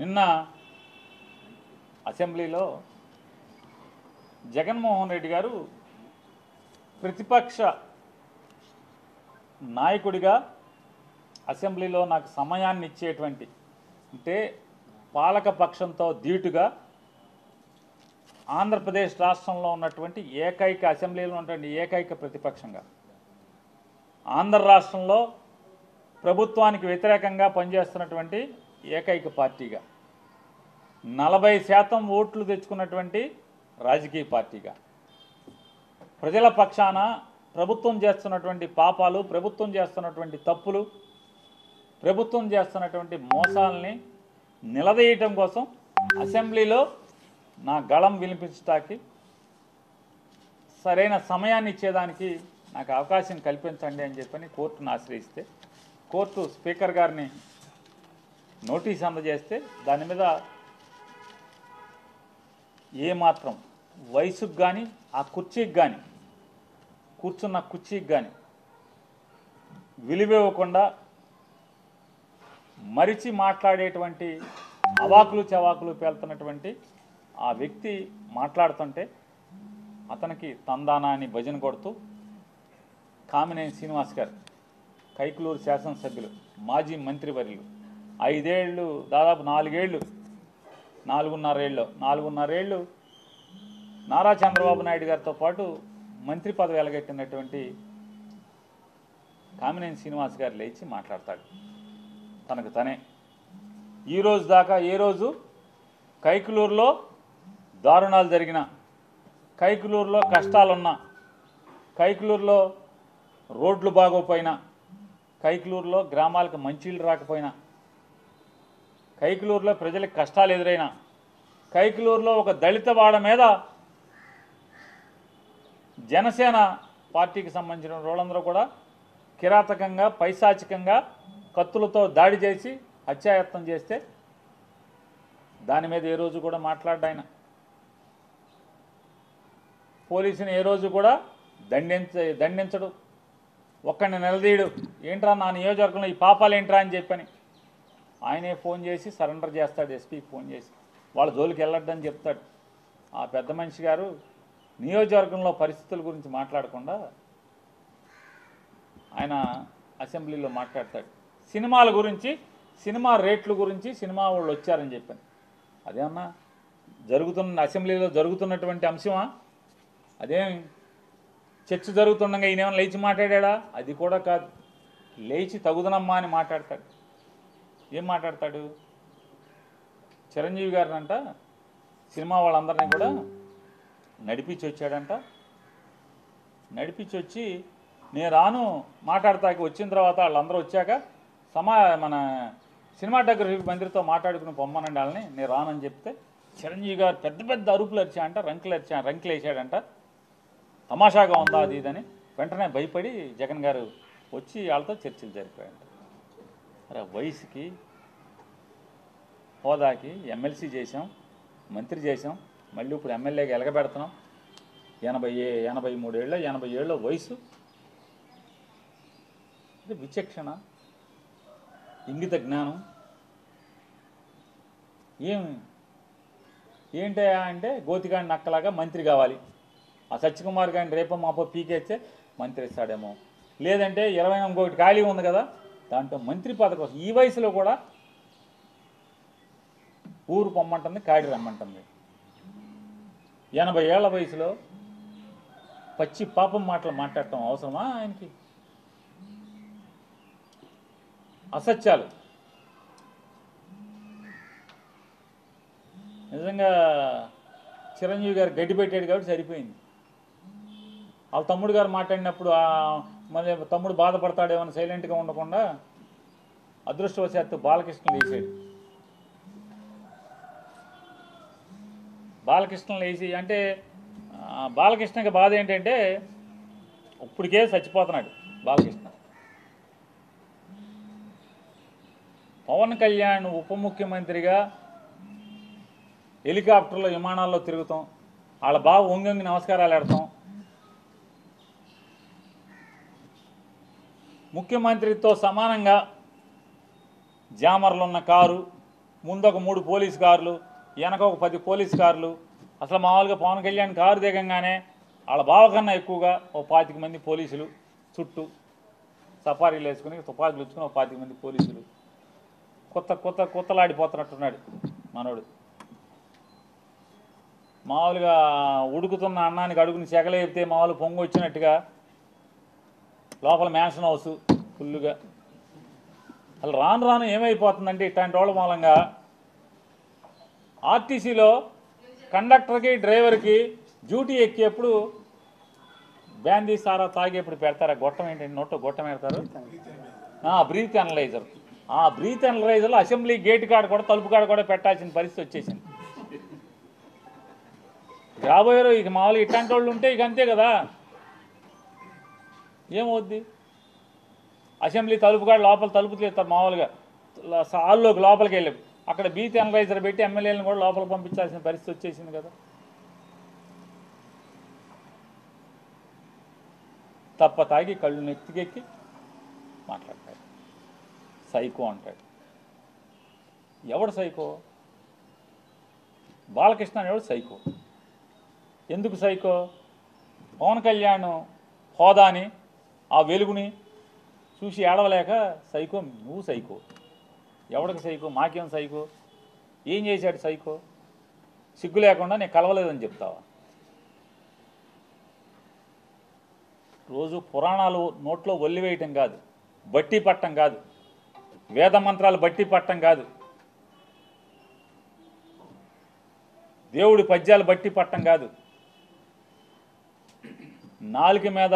నిన్న అసెంబ్లీలో జగన్మోహన్ రెడ్డి గారు ప్రతిపక్ష నాయకుడిగా అసెంబ్లీలో నాకు సమయాన్ని ఇచ్చేటువంటి అంటే పాలక పక్షంతో ధీటుగా ఆంధ్రప్రదేశ్ రాష్ట్రంలో ఉన్నటువంటి ఏకైక అసెంబ్లీలో ఉన్నటువంటి ఏకైక ప్రతిపక్షంగా ఆంధ్ర రాష్ట్రంలో ప్రభుత్వానికి వ్యతిరేకంగా పనిచేస్తున్నటువంటి ఏకైక పార్టీగా 40% ఓట్లు తెచ్చుకున్నటువంటి రాజకీయ పార్టీగా ప్రజల పక్షాన ప్రభుత్వం చేస్తున్నటువంటి పాపాలు, ప్రభుత్వం చేస్తున్నటువంటి తప్పులు, ప్రభుత్వం చేస్తున్నటువంటి మోసాలని నిలదీయటం కోసం అసెంబ్లీలో నా గళం వినిపించడానికి సరైన సమయాన్ని ఇచ్చేదానికి నాకు అవకాశం కల్పించండి అని చెప్పని కోర్టును ఆశ్రయిస్తే కోర్టు స్పీకర్ గారిని నోటీస్ అందజేస్తే దాని మీద ఏమాత్రం వయసుకు కానీ ఆ కుర్చీకి కానీ కూర్చున్న కుర్చీకి కానీ విలువివ్వకుండా మరిచి మాట్లాడేటువంటి అవాకులు చవాకులు పేలుతున్నటువంటి ఆ వ్యక్తి మాట్లాడుతుంటే అతనికి తందానా అని భజన కొడుతూ కామినేని శ్రీనివాస్ గారు కైకులూరు శాసనసభ్యులు మాజీ మంత్రివర్యులు 5 ఏళ్ళు దాదాపు 4 ఏళ్ళు 4.5 ఏళ్ళు నారా చంద్రబాబు నాయుడు గారితో పాటు మంత్రి పదవి ఎలగెట్టినటువంటి కామినేని శ్రీనివాస్ గారు లేచి మాట్లాడతాడు తనకు తనే. ఈరోజు దాకా ఏ రోజు కైకులూరులో దారుణాలు జరిగిన, కైకులూరులో కష్టాలున్నా, కైకులూరులో రోడ్లు బాగోపోయినా, కైకులూరులో గ్రామాలకు మంచినీళ్ళు రాకపోయినా, కైకులూరులో ప్రజలకు కష్టాలు ఎదురైనా, కైకులూరులో ఒక దళిత వాడ మీద జనసేన పార్టీకి సంబంధించిన వాళ్ళందరూ కూడా కిరాతకంగా పైశాచికంగా కత్తులతో దాడి చేసి హత్యాయత్నం చేస్తే దాని మీద ఏ రోజు కూడా మాట్లాడ్డాయన. పోలీసుని ఏ రోజు కూడా దండించడు, ఒక్కడిని నిలదీయడు. ఏంట్రా నా నియోజకవర్గంలో ఈ పాపాలు ఏంట్రా అని చెప్పని ఆయనే ఫోన్ చేసి సరెండర్ చేస్తాడు, ఎస్పీకి ఫోన్ చేసి వాళ్ళ జోలికి వెళ్ళొద్దని చెప్తాడు. ఆ పెద్ద మనిషి గారు నియోజకవర్గంలో పరిస్థితుల గురించి మాట్లాడకుండా ఆయన అసెంబ్లీలో మాట్లాడతాడు. సినిమాల గురించి, సినిమా రేట్ల గురించి, సినిమా వాళ్ళు వచ్చారని చెప్పాను. అదేమన్నా అసెంబ్లీలో జరుగుతున్నటువంటి అంశమా? అదేం చర్చ జరుగుతుండగా ఈయనేమన్నా లేచి మాట్లాడా? అది కూడా కాదు. లేచి తగుదనమ్మా అని మాట్లాడతాడు. ఏం మాట్లాడతాడు? చిరంజీవి గారిని అంట సినిమా వాళ్ళందరినీ కూడా నడిపించి వచ్చాడంట. నడిపించి వచ్చి నేను రాను మాట్లాడతాకి వచ్చిన తర్వాత వాళ్ళందరూ వచ్చాక మన సినిమాటోగ్రఫీ మంత్రితో మాట్లాడుకుని పొమ్మనండి వాళ్ళని, నేను రానని చెప్తే చిరంజీవి గారు పెద్ద పెద్ద అరుపులు అరిచాడంట, రంకులు వేసాడంట. తమాషాగా ఉందా అది ఇదని వెంటనే భయపడి జగన్ గారు వచ్చి వాళ్ళతో చర్చలు జరిపాయంట. అరే వయసుకి హోదాకి ఎమ్మెల్సీ చేసాం, మంత్రి చేసాం, మళ్ళీ ఇప్పుడు ఎమ్మెల్యేగా ఎలగబెడుతున్నాం. 80 ఏళ్ళ వయసు. ఇది విచక్షణ, ఇంగిత జ్ఞానం ఏంటయా అంటే గోతికాండి నక్కలాగా మంత్రి కావాలి. ఆ సత్యకుమార్ గారిని రేపో మాపో పీకేస్తే మంత్రి ఇస్తాడేమో, లేదంటే 21 ఖాళీ ఉంది కదా దాంట్లో మంత్రి పదవి కోసం ఈ వయసులో కూడా ఊరు పొమ్మంటుంది, కాడి రమ్మంటుంది. 80 ఏళ్ల వయసులో పచ్చి పాపం మాటలు మాట్లాడటం అవసరమా ఆయనకి? అసత్యాలు. నిజంగా చిరంజీవి గారు గడ్డి పెట్టాడు కాబట్టి సరిపోయింది. వాళ్ళ తమ్ముడు గారు మాట్లాడినప్పుడు మళ్ళీ తమ్ముడు బాధపడతాడేమని సైలెంట్గా ఉండకుండా అదృష్టవశాత్తు బాలకృష్ణ వేసాడు. బాలకృష్ణలు వేసి అంటే బాలకృష్ణకి బాధ ఏంటంటే ఇప్పటికే చచ్చిపోతున్నాడు బాలకృష్ణ. పవన్ కళ్యాణ్ ఉప ముఖ్యమంత్రిగా హెలికాప్టర్లో విమానాల్లో తిరుగుతాం, వాళ్ళ బావ వంగి నమస్కారాలు పెడతాం, ముఖ్యమంత్రితో సమానంగా జామర్లు ఉన్న కారు ముందు ఒక 3 పోలీస్ కార్లు, వెనక ఒక 10 పోలీస్ కార్లు. అసలు మామూలుగా పవన్ కళ్యాణ్ కారు దిగంగానే వాళ్ళ బావ కన్నా ఎక్కువగా ఓ 25 మంది పోలీసులు చుట్టూ సఫారీలు వేసుకుని తుపాకులు వచ్చుకుని ఓ 25 మంది పోలీసులు. కొత్తలాడిపోతున్నట్టున్నాడు మనోడు. మామూలుగా ఉడుకుతున్న అన్నానికి అడుగుని సెగలేపితే మామూలు పొంగు వచ్చినట్టుగా లోపల మ్యాన్షన్ హౌస్ ఫుల్లుగా. అసలు రాను ఏమైపోతుందంటే ఇట్లాంటి వాళ్ళ మూలంగా ఆర్టీసీలో కండక్టర్కి డ్రైవర్కి డ్యూటీ ఎక్కేప్పుడు బ్యాందీ సారా తాగేప్పుడు పెడతారు. ఆ గొట్టం ఏంటంటే నోట్లో గొట్టం పెడతారు, బ్రీత్ అనలైజర్. ఆ బ్రీత్ అనలైజర్లో అసెంబ్లీ గేట్ కాడ కూడా తలుపు కాడ కూడా పెట్టాల్సిన పరిస్థితి వచ్చేసింది. రాబోయారు ఇక మామూలుగా ఇట్లాంటి వాళ్ళు ఉంటే ఇక అంతే కదా. ఏమవుద్ది? అసెంబ్లీ తలుపు కాడ లోపల తలుపు తీస్తారు మామూలుగా హాల్లోకి లోపలికి వెళ్ళి అక్కడ బ్రీత్ అనలైజర్ పెట్టి ఎమ్మెల్యేలను కూడా లోపలికి పంపించాల్సిన పరిస్థితి వచ్చేసింది కదా. తప్ప తాగి కళ్ళు నెత్తికెక్కి మాట్లాడతాడు. సైకో అంటాడు. ఎవడు సైకో? బాలకృష్ణ అనేవాడు సైకో. ఎందుకు సైకో? పవన్ కళ్యాణ్ హోదాని ఆ వెలుగుని చూసి ఏడవలేక సైకో. నువ్వు సైకో. ఎవడికి సైకో? మాకేం సైకో? ఏం చేశాడు సైకో? సిగ్గు లేకుండా నేను కలవలేదని చెప్తావా? రోజు పురాణాలు నోట్లో ఒల్లి వేయటం కాదు, బట్టి పట్టం కాదు, వేద మంత్రాలు బట్టి పట్టం కాదు, దేవుడి పద్యాలు బట్టి పట్టం కాదు. నాలుక మీద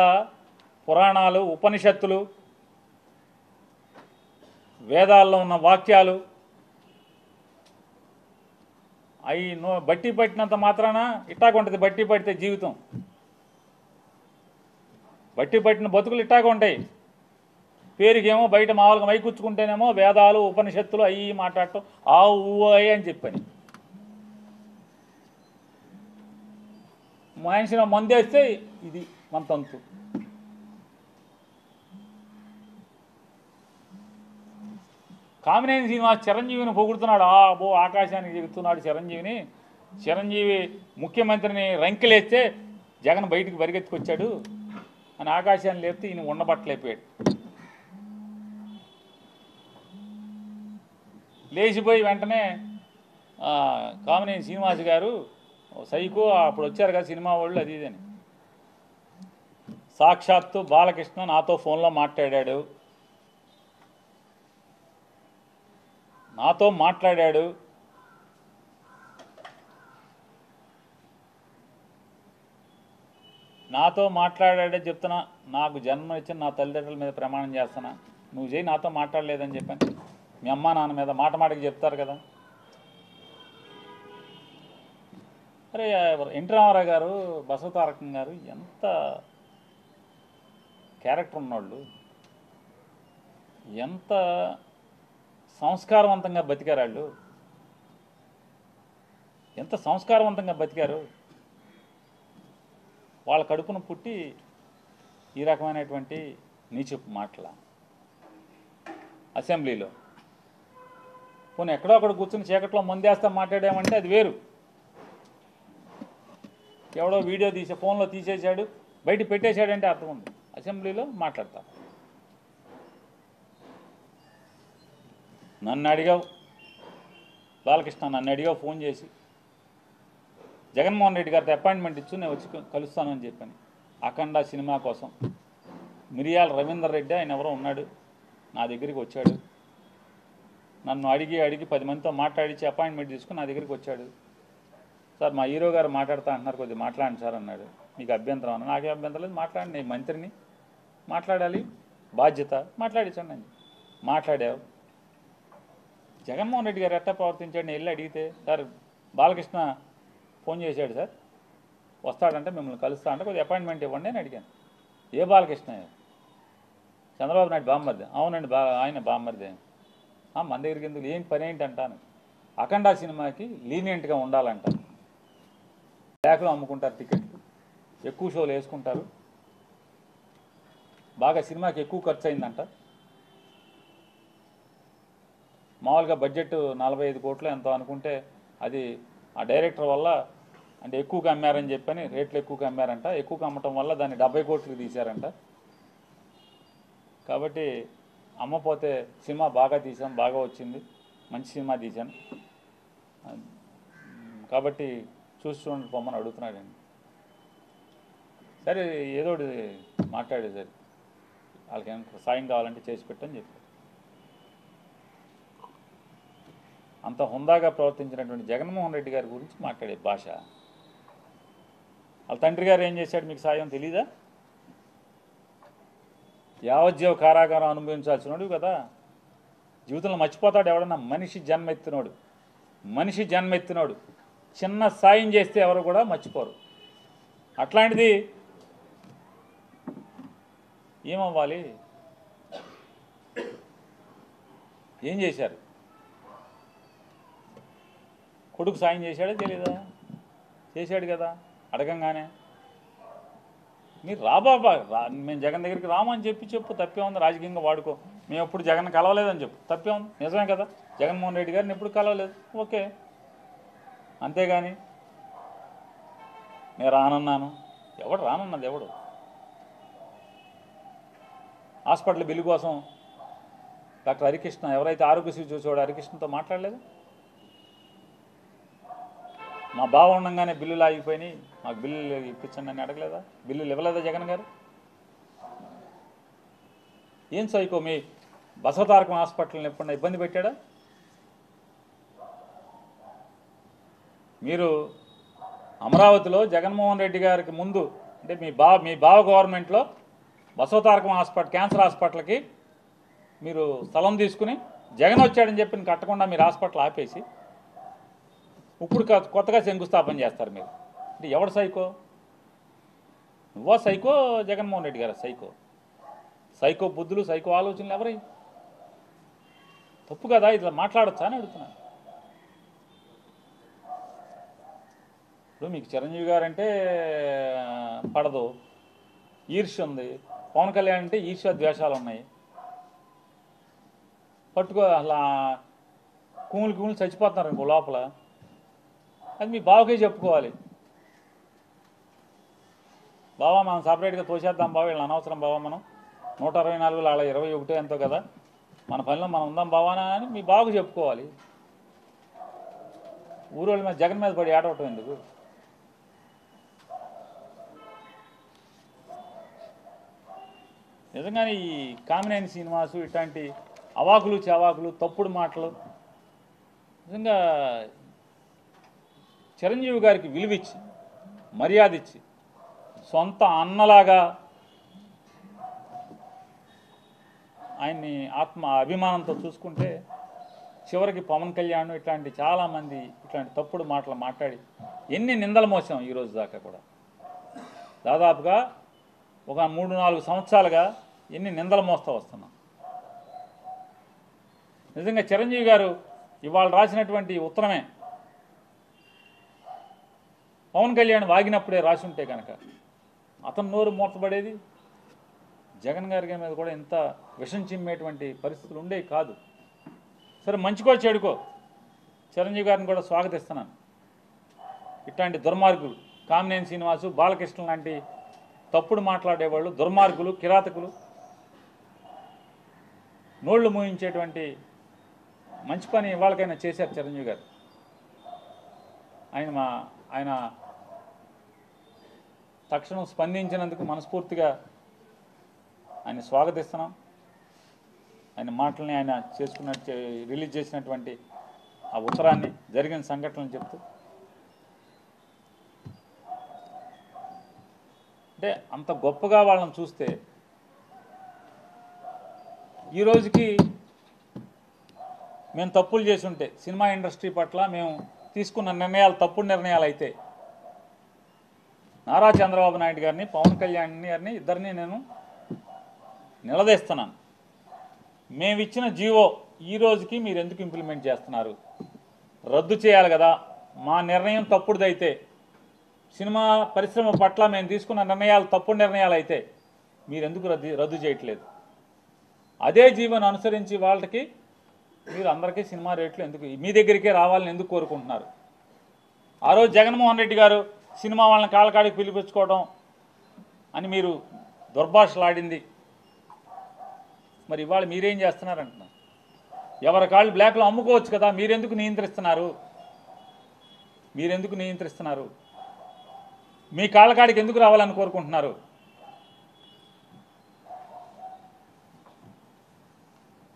పురాణాలు, ఉపనిషత్తులు, వేదాల్లో ఉన్న వాక్యాలు అవి బట్టి పట్టినంత మాత్రాన ఇట్టాగుంటుంది. బట్టి పడితే జీవితం, బట్టి పట్టిన బతుకులు ఇట్టాగా ఉంటాయి. పేరుకేమో బయట మామూలుగా మైకుచ్చుకుంటేనేమో వేదాలు, ఉపనిషత్తులు అవి మాట్లాడటం ఆ ఊ అని చెప్పని. మనిషిని మందేస్తే ఇది మన తంతు. కామినేని శ్రీనివాస్ చిరంజీవిని పొగుడుతున్నాడు. ఆకాశానికి దిగుతున్నాడు చిరంజీవిని. చిరంజీవి ముఖ్యమంత్రిని రంకెలేస్తే జగన్ బయటికి పరిగెత్తుకొచ్చాడు అని ఆకాశాన్ని లేపితే ఈయన ఉండబట్టలేకపోయాడు. లేచిపోయి వెంటనే కామినేని శ్రీనివాస్ గారు సైకో అప్పుడు వచ్చారు కదా సినిమా వాళ్ళు అది ఇదని. సాక్షాత్తు బాలకృష్ణ నాతో ఫోన్లో మాట్లాడాడు. నాతో మాట్లాడాడే చెప్తున్నా. నాకు జన్మ ఇచ్చిన నా తల్లిదండ్రుల మీద ప్రమాణం చేస్తున్నా, నువ్వు చేయి నాతో మాట్లాడలేదని చెప్పాను. మీ అమ్మ నాన్న మీద మాటకి చెప్తారు కదా. అరే ఎన్టీ రామారావు గారు, బసవతారకం గారు ఎంత క్యారెక్టర్ ఉన్నవాళ్ళు, ఎంత సంస్కారవంతంగా బతికారు వాళ్ళు, ఎంత సంస్కారవంతంగా బతికారు. వాళ్ళ కడుపున పుట్టి ఈ రకమైనటువంటి నీచపు మాటల అసెంబ్లీలో. పోనీ ఎక్కడో అక్కడ కూర్చుని చీకట్లో ముందేస్తా మాట్లాడామంటే అది వేరు. ఎవడో వీడియో తీసే ఫోన్లో తీసేశాడు, బయట పెట్టేశాడంటే అర్థం ఉంది. అసెంబ్లీలో మాట్లాడతా. నన్ను అడిగావు బాలకృష్ణ, నన్ను అడిగావు ఫోన్ చేసి, జగన్మోహన్ రెడ్డి గారితో అపాయింట్మెంట్ ఇచ్చు నేను వచ్చి కలుస్తానని చెప్పాను. అఖండ సినిమా కోసం మిరియాల రవీందర్ రెడ్డి ఆయన ఎవరో ఉన్నాడు, నా దగ్గరికి వచ్చాడు. నన్ను అడిగి 10 మందితో మాట్లాడించి అపాయింట్మెంట్ తీసుకుని నా దగ్గరికి వచ్చాడు. సార్ మా హీరో గారు మాట్లాడుతా అంటున్నారు, కొద్దిగా మాట్లాడండి సార్ అన్నాడు. మీకు అభ్యంతరం అన్న? నాకే అభ్యంతరం లేదు, మాట్లాడండి. నేను మంత్రిని, మాట్లాడాలి, బాధ్యత, మాట్లాడించండి అని మాట్లాడావు. జగన్మోహన్ రెడ్డి గారు ఎట్టా ప్రవర్తించాడు నేను వెళ్ళి అడిగితే, సార్ బాలకృష్ణ ఫోన్ చేశాడు సార్, వస్తాడంటే మిమ్మల్ని కలుస్తా అంటే కొద్దిగా అపాయింట్మెంట్ ఇవ్వండి అని అడిగాను. ఏ బాలకృష్ణ? చంద్రబాబు నాయుడు బామ్మర్ది. అవునండి, ఆయన బామ్మర్ది. మన దగ్గరికి ఎందుకు, ఏం పని ఏంటి అంటాను. అఖండ సినిమాకి లీనియంట్గా ఉండాలంట. బ్లాక్లో అమ్ముకుంటారు టికెట్లు, ఎక్కువ షోలు వేసుకుంటారు, బాగా సినిమాకి ఎక్కువ ఖర్చు అయిందంట. మామూలుగా బడ్జెట్ 45 కోట్లు ఎంతో అనుకుంటే అది ఆ డైరెక్టర్ వల్ల అంటే ఎక్కువగా అమ్మారని చెప్పని రేట్లు ఎక్కువగా అమ్మారంట. ఎక్కువగా అమ్మటం వల్ల దాన్ని 70 కోట్లకి తీశారంట. కాబట్టి అమ్మపోతే సినిమా బాగా తీసాం, బాగా వచ్చింది, మంచి సినిమా తీశాను, కాబట్టి చూడండి పొమ్మని అడుగుతున్నాడండి. సరే ఏదో మాట్లాడేది సరే, వాళ్ళకి ఏమైనా సాయం కావాలంటే చేసి పెట్టని చెప్పి అంత హుందాగా ప్రవర్తించినటువంటి జగన్మోహన్ రెడ్డి గారి గురించి మాట్లాడే భాష. వాళ్ళ తండ్రి గారు ఏం చేశాడు మీకు సాయం తెలీదా? యావజ్జీవ కారాగారం అనుభవించాల్సినోడు కదా. జీవితంలో మర్చిపోతాడు ఎవడన్నా? మనిషి జన్మెత్తినోడు చిన్న సాయం చేస్తే ఎవరు కూడా మర్చిపోరు. అట్లాంటిది ఏమవ్వాలి? ఏం చేశారు? కొడుకు సాయం చేశాడే తెలీదా? చేశాడు కదా. అడగంగానే మీరు రాబాబా మేము జగన్ దగ్గరికి రామని చెప్పు, తప్పే ఉంది. రాజకీయంగా వాడుకో, మేము ఎప్పుడు జగన్ కలవలేదని చెప్పు, తప్పే ఉంది. నిజమే కదా, జగన్మోహన్ రెడ్డి గారిని ఎప్పుడు కలవలేదు, ఓకే. అంతేగాని నేను రానన్నాను, ఎవడు రానన్నది? ఎవడు? హాస్పిటల్ బిల్లు కోసం డాక్టర్ హరికృష్ణ, ఎవరైతే ఆరోగ్యశ్రీ చూసేవాడు హరికృష్ణతో మాట్లాడలేదు? మా బావ ఉండగానే బిల్లులు ఆగిపోయినాయి, మాకు బిల్లులు ఇప్పించండి అని అడగలేదా? బిల్లులు ఇవ్వలేదా జగన్ గారు? ఏం సైకో మీ బసవతారకం హాస్పిటల్ని ఎప్పుడన్నా ఇబ్బంది పెట్టాడా? మీరు అమరావతిలో జగన్మోహన్ రెడ్డి గారికి ముందు అంటే మీ బావ గవర్నమెంట్లో బసవతారకం హాస్పిటల్, క్యాన్సర్ హాస్పిటల్కి మీరు స్థలం తీసుకుని జగన్ వచ్చాడని చెప్పి కట్టకుండా మీరు హాస్పిటల్ ఆపేసి ఇప్పుడు కొత్తగా శంకుస్థాపన చేస్తారు మీరు. అంటే ఎవడు సైకో? నువ్వా సైకో? జగన్మోహన్ రెడ్డి గారు సైకో బుద్ధులు, సైకో ఆలోచనలు ఎవరై? తప్పు కదా, ఇట్లా మాట్లాడచ్చా అని అడుగుతున్నాను. ఇప్పుడు మీకు చిరంజీవి గారు అంటే పడదు, ఈర్ష్య ఉంది. పవన్ కళ్యాణ్ అంటే ఈర్ష్య ద్వేషాలు ఉన్నాయి. పట్టుకో అలా కూములు చచ్చిపోతున్నారు ఇంకో లోపల. అది మీ బావకే చెప్పుకోవాలి. బావా మనం సపరేట్గా తోసేద్దాం బావ, వీళ్ళని అనవసరం బావా, మనం 124 అలా 21 ఎంతో కదా, మన పనిలో మనం ఉందాం బావానా అని మీ బావకు చెప్పుకోవాలి. ఊరోళ్ళ మీద జగన్ మీద పడి ఏడవటం ఎందుకు? నిజంగానే ఈ కామినేని శ్రీనివాసు ఇట్లాంటి అవాకులు చవాకులు, తప్పుడు మాటలు, నిజంగా చిరంజీవి గారికి విలువిచ్చి, మర్యాద ఇచ్చి, సొంత అన్నలాగా ఆయన్ని ఆత్మ అభిమానంతో చూసుకుంటే, చివరికి పవన్ కళ్యాణ్ ఇట్లాంటి చాలామంది ఇట్లాంటి తప్పుడు మాటలు మాట్లాడి ఎన్ని నిందలు మోసాం ఈరోజు దాకా కూడా. దాదాపుగా ఒక 3-4 సంవత్సరాలుగా ఎన్ని నిందలు మోస్తూ వస్తున్నాం. నిజంగా చిరంజీవి గారు ఇవాళ రాసినటువంటి ఉత్తరమే పవన్ కళ్యాణ్ వాగినప్పుడే రాసి ఉంటే కనుక అతను నోరు మూతపడేది. జగన్ గారి మీద కూడా ఇంత విషం చిమ్మేటువంటి పరిస్థితులు ఉండేవి కాదు. సరే, మంచికో చెడుకో చిరంజీవి గారిని కూడా స్వాగతిస్తున్నాను. ఇట్లాంటి దుర్మార్గులు కామినేని శ్రీనివాసు, బాలకృష్ణ లాంటి తప్పుడు మాట్లాడేవాళ్ళు, దుర్మార్గులు, కిరాతకులు, నోళ్లు మూయించేటువంటి మంచి పని ఇవాళకైనా చేశారు చిరంజీవి గారు. ఆయన తక్షణం స్పందించినందుకు మనస్ఫూర్తిగా ఆయన స్వాగతిస్తున్నాం. ఆయన మాటల్ని ఆయన రిలీజ్ చేసినటువంటి ఆ ఉత్తరాన్ని, జరిగిన సంఘటనలు చెప్తూ, అంటే అంత గొప్పగా వాళ్ళని చూస్తే ఈ రోజుకి మేము తప్పులు చేసి ఉంటే, సినిమా ఇండస్ట్రీ పట్ల మేము తీసుకున్న నిర్ణయాలు తప్పుడు నిర్ణయాలు అయితే, నారా చంద్రబాబు నాయుడు గారిని, పవన్ కళ్యాణ్ గారిని ఇద్దరిని నేను నిలదీస్తున్నాను. మేమిచ్చిన జీవో ఈ రోజుకి మీరు ఎందుకు ఇంప్లిమెంట్ చేస్తున్నారు? రద్దు చేయాలి కదా. మా నిర్ణయం తప్పుడుదైతే, సినిమా పరిశ్రమ పట్ల మేము తీసుకున్న నిర్ణయాలు తప్పుడు నిర్ణయాలు అయితే మీరు ఎందుకు రద్దు చేయట్లేదు? అదే జీవోను అనుసరించి వాళ్ళకి మీరు అందరికీ సినిమా రేట్లు ఎందుకు మీ దగ్గరికే రావాలని ఎందుకు కోరుకుంటున్నారు? ఆ రోజు జగన్మోహన్ రెడ్డి గారు సినిమా వాళ్ళని కాళ్ళకాడికి పిలిపించుకోవడం అని మీరు దుర్భాషలాడింది. మరి ఇవాళ మీరేం చేస్తున్నారంటున్నారు? ఎవరి కాళ్ళు బ్లాక్లో అమ్ముకోవచ్చు కదా, మీరెందుకు నియంత్రిస్తున్నారు? మీరెందుకు నియంత్రిస్తున్నారు? మీ కాళ్ళకాడికి ఎందుకు రావాలని కోరుకుంటున్నారు?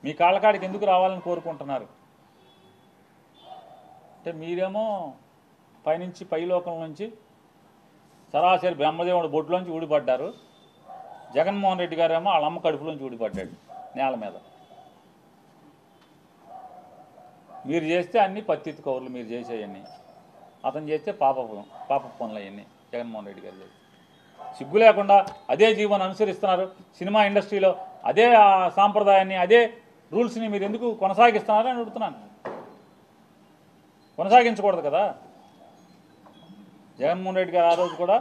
మీ కాళ్ళకాడికి ఎందుకు రావాలని కోరుకుంటున్నారు? అంటే మీరేమో పైనుంచి పైలోకం నుంచి సరాసరి బ్రహ్మదేవుడు బొడ్లోంచి ఊడిపడ్డారు. జగన్మోహన్ రెడ్డి గారేమో వాళ్ళ అమ్మ కడుపులోంచి ఊడిపడ్డాడు నేల మీద. మీరు చేస్తే అన్నీ పత్తిత్తు కౌరులు మీరు చేసేవన్నీ, అతను చేస్తే పాప పనులు అవన్నీ జగన్మోహన్ రెడ్డి గారు చేస్తే. సిగ్గు లేకుండా అదే జీవనం అనుసరిస్తున్నారు. సినిమా ఇండస్ట్రీలో అదే సాంప్రదాయాన్ని అదే రూల్స్ని మీరు ఎందుకు కొనసాగిస్తున్నారని అడుగుతున్నాను. కొనసాగించకూడదు కదా. జగన్మోహన్ రెడ్డి గారు ఆ రోజు కూడా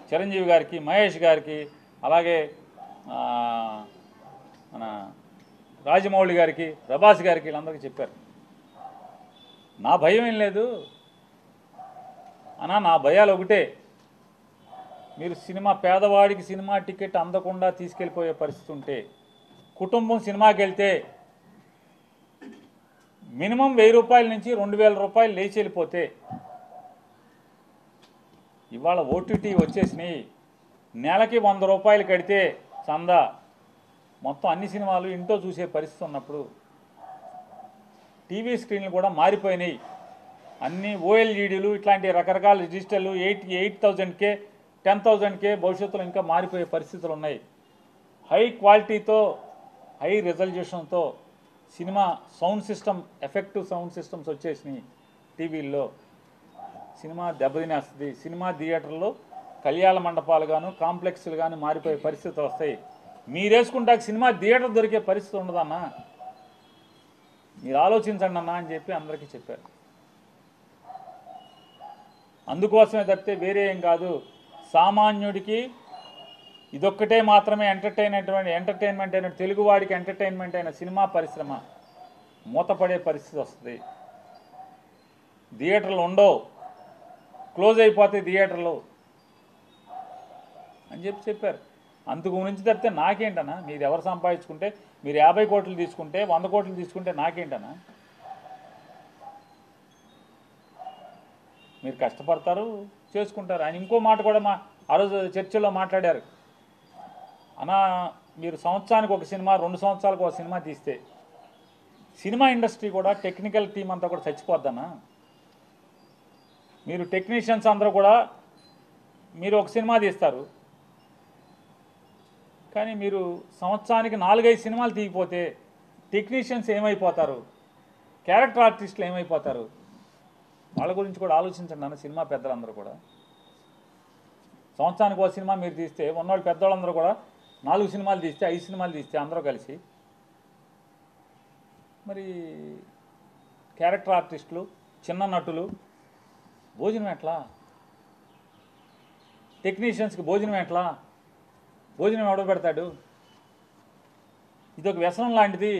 చిరంజీవి గారికి, మహేష్ గారికి, అలాగే మన రాజమౌళి గారికి, ప్రభాస్ గారికి వీళ్ళందరికీ చెప్పారు, నా భయం ఏం లేదు అన్నా, నా భయాలు ఒకటే, మీరు సినిమా పేదవాడికి సినిమా టికెట్ అందకుండా తీసుకెళ్ళిపోయే పరిస్థితి ఉంటే, కుటుంబం సినిమాకి వెళ్తే మినిమం 1000 రూపాయల నుంచి 2000 రూపాయలు లేచి వెళ్ళిపోతే, ఇవాళ ఓటీటీ వచ్చేసినాయి, నెలకి 100 రూపాయలు కడితే చందా మొత్తం అన్ని సినిమాలు ఇంట్లో చూసే పరిస్థితి ఉన్నప్పుడు, టీవీ స్క్రీన్లు కూడా మారిపోయినాయి, అన్నీ ఓఎల్ఈడీలు ఇట్లాంటి రకరకాల డిజిటల్ 8,000K 10,000K భవిష్యత్తులో ఇంకా మారిపోయే పరిస్థితులు ఉన్నాయి. హై క్వాలిటీతో హై రిజల్యూషన్తో cinema sound system, effective sound systems వచ్చేసినాయి టీవీల్లో. సినిమా దెబ్బతినేస్తుంది. సినిమా థియేటర్లో కళ్యాణ మండపాలు గాను కాంప్లెక్స్లు కానీ మారిపోయే పరిస్థితులు వస్తాయి. మీరేసుకుంటాక సినిమా థియేటర్ దొరికే పరిస్థితి ఉండదన్నా, మీరు ఆలోచించండి అన్నా అని చెప్పి అందరికీ చెప్పారు. అందుకోసమే తప్పితే వేరే ఏం కాదు. సామాన్యుడికి ఇదొక్కటే మాత్రమే ఎంటర్టైన్మెంట్ అయిన తెలుగువాడికి ఎంటర్టైన్మెంట్ అయిన సినిమా పరిశ్రమ మూతపడే పరిస్థితి వస్తుంది. థియేటర్లు ఉండవు, క్లోజ్ అయిపోతాయి థియేటర్లు అని చెప్పారు. అందుకు గురించి తప్పితే నాకేంటనా, మీరు ఎవరు సంపాదించుకుంటే, మీరు 50 కోట్లు తీసుకుంటే 100 కోట్లు తీసుకుంటే నాకేంటనా, మీరు కష్టపడతారు చేసుకుంటారు. ఆయన ఇంకో మాట కూడా ఆ రోజు చర్చల్లో మాట్లాడారు, అన్నా మీరు సంవత్సరానికి ఒక సినిమా 2 సంవత్సరాలకు ఒక సినిమా తీస్తే సినిమా ఇండస్ట్రీ కూడా టెక్నికల్ టీం అంతా కూడా చచ్చిపోద్దన్నా. మీరు టెక్నీషియన్స్ అందరూ కూడా మీరు ఒక సినిమా తీస్తారు, కానీ మీరు సంవత్సరానికి 4-5 సినిమాలు తీయకపోతే టెక్నీషియన్స్ ఏమైపోతారు, క్యారెక్టర్ ఆర్టిస్టులు ఏమైపోతారు? వాళ్ళ గురించి కూడా ఆలోచించండి అన్న సినిమా పెద్దలందరూ కూడా. సంవత్సరానికి ఒక సినిమా మీరు తీస్తే ఉన్నవాళ్ళు పెద్దవాళ్ళందరూ కూడా 4 సినిమాలు తీస్తే 5 సినిమాలు తీస్తే అందరూ కలిసి, మరి క్యారెక్టర్ ఆర్టిస్టులు చిన్న నటులు భోజనం ఎట్లా? టెక్నీషియన్స్కి భోజనం ఎట్లా? భోజనం ఎవడ పెడతాడు? ఇదొక వ్యసనం లాంటిది,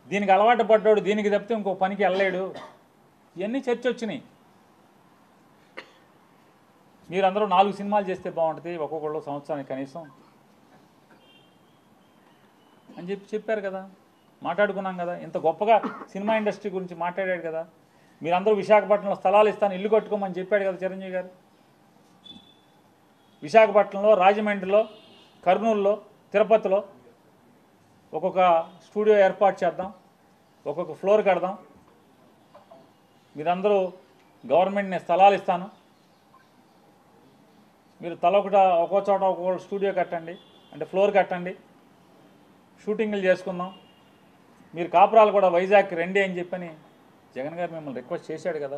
దీనికి అలవాటు పడ్డాడు, దీనికి తప్పితే ఇంకో పనికి వెళ్ళలేడు. ఇవన్నీ చర్చ వచ్చినాయి. మీరందరూ 4 సినిమాలు చేస్తే బాగుంటుంది ఒక్కొక్కళ్ళు సంవత్సరానికి కనీసం అని చెప్పారు కదా, మాట్లాడుకున్నాం కదా. ఇంత గొప్పగా సినిమా ఇండస్ట్రీ గురించి మాట్లాడాడు కదా. మీరందరూ విశాఖపట్నంలో స్థలాలు ఇస్తాను, ఇల్లు కట్టుకోమని చెప్పాడు కదా చిరంజీవి గారు. విశాఖపట్నంలో, రాజమండ్రిలో, కర్నూలులో, తిరుపతిలో ఒక్కొక్క స్టూడియో ఏర్పాటు చేద్దాం, ఒక్కొక్క ఫ్లోర్ కడదాం, మీరందరూ గవర్నమెంట్ నేను స్థలాలు ఇస్తాను, మీరు ఒక్కో చోట ఒక్కొక్క స్టూడియో కట్టండి, అంటే ఫ్లోర్ కట్టండి, షూటింగ్లు చేసుకుందాం, మీరు కాపురాలు కూడా వైజాగ్ రండి అని చెప్పని జగన్ గారు మిమ్మల్ని రిక్వెస్ట్ చేశాడు కదా.